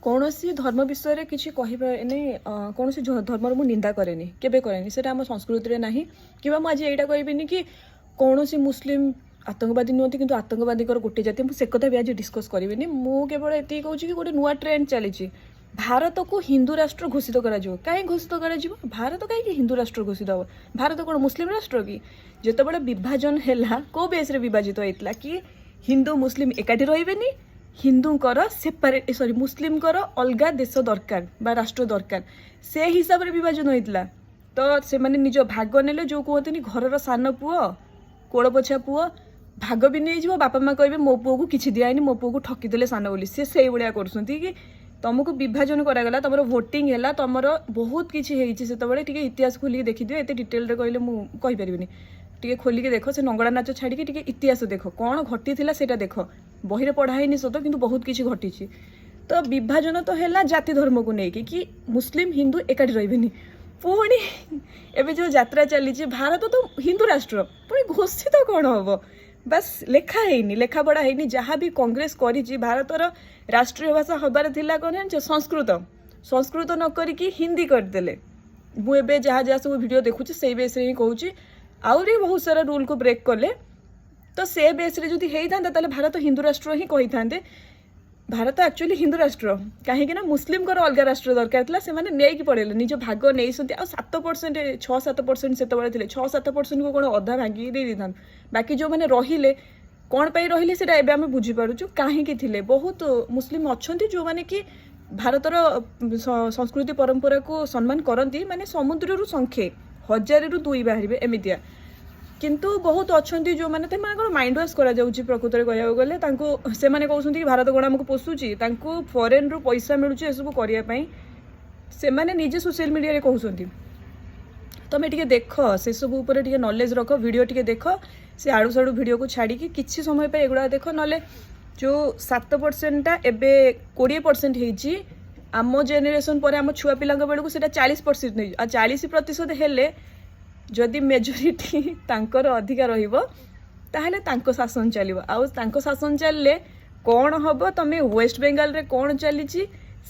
कौन सी धर्म विषय किसी कहनी कौन सी धर्म मु निंदा कैनि केबे कैनि से आम संस्कृति ना कि आज यहाँ कहबी कि कौन सी मुस्लिम आतंकवादी नुहति कि आतंकवादी गोटे जाति मुझे कथा भी आज डिस्कस करी मु केवल ये कहूँ कि गोटे नुआ ट्रेंड चली भारत को हिंदू राष्ट्र घोषित कहीं घोषित कर भारत कहीं हिंदू राष्ट्र घोषित हम भारत कौन मुस्लिम राष्ट्र कि जिते विभाजन है कौ बेस विभाजित होता कि हिंदू मुस्लिम एकाठी रही हिंदूंकर सेपरेट सॉरी मुस्लिमकर अलग देश दरकार बा राष्ट्र दरकार से हिसाब से विभाजन होता तो से माने निज भाग ने जो कहते घर सान पुओ कोड़ पोछा पुओ भाग भी नहीं जाव बापा माँ कहे मो पुओ को किसी दिखाई मो पुओ को ठकीदे सान बोली से भाया कर कि तुमको विभाजन करागला तुम भोटिंग है तुम बहुत किसी से इतिहास खोलिक देखी ये डिटेल कहले मुझे कहीपरि टे खोलिके देख से नंगड़ा नाच छाड़ी टे इतिहास देख कौन घटी से देख बही पढ़ाई सत कि बहुत किसी घटी तो विभाजन तो है जाति धर्म को लेकिन कि मुस्लिम हिंदू एकाठी रही पुणी एवं जो यात्रा चली भारत तो हिंदू राष्ट्र पुणी घोषित तो कौन हम बस लेखाहीनी लेखा पढ़ा है जहाँ भी कांग्रेस करी भारतर राष्ट्रीय भाषा हबार थिला कौन जान संस्कृत संस्कृत न करिकी हिंदी करदे मुझे जहाँ जहाँ सब वीडियो देखुची से बेस ही कहूँ आउरी बहुत सारा रूल को ब्रेक कले तो से बेस जो होता भारत हिंदू राष्ट्र ही कही था भारत एक्चुअली हिंदू राष्ट्र कहीं मुस्लिम अलग राष्ट्र दरकार था से नहीं पड़े निज भाग नहीं 7% 6-7% से 6-7% को कौन अधा भांगी दे था बाकी जो मैंने रहिले कौन पाई रहिले से आम बुझीपार्चु कहीं बहुत मुस्लिम अच्छा जो मैंने कि भारतर संस्कृति परंपरा को सम्मान करती माने समुद्र संख्ये 1000 ରୁ 2 बाहर एमतिया किंतु बहुत अच्छा जो मैंने माइंड वाश कर प्रकृत में कहूँ गले से कहते कि भारत कौन आमको पोषुची फॉरेन रु पैसा मिलूँ ये सब करने से निजे सोशल मीडिया कहते तुम टे देख से सब उपर टे नॉलेज रख वीडियो टे देख से आड़ू साड़ू वीडियो को छाड़ी किसी समय पे एगुड़ा देख ना जो 7% एवं 20% होती आम जेनेरेशन पर आम छुआ पिला बेलू से 40% नहीं 40% हेले जदि मेजोरिटी तांकर अधिका रहिबो ताहले तांको शासन चलिबो आउ तांको शासन चलले कौन हम तमें वेस्ट बेंगल रे कौन चली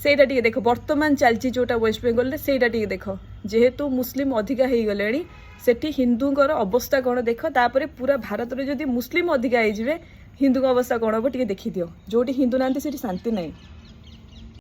सेटा टिके देख वर्तमान चलची जोटा वेस्ट बेंगल रे सेटा टिके देख जेहेतु मुस्लिम अधिका हो गले सेठी हिंदूंकर अवस्था कौन देख तापर पूरा भारत रे जदि मुस्लिम अधिका हो हिंदू अवस्था कौन हम टिके देखी दियो जोटी हिंदू नांती सेठी शांति नहीं।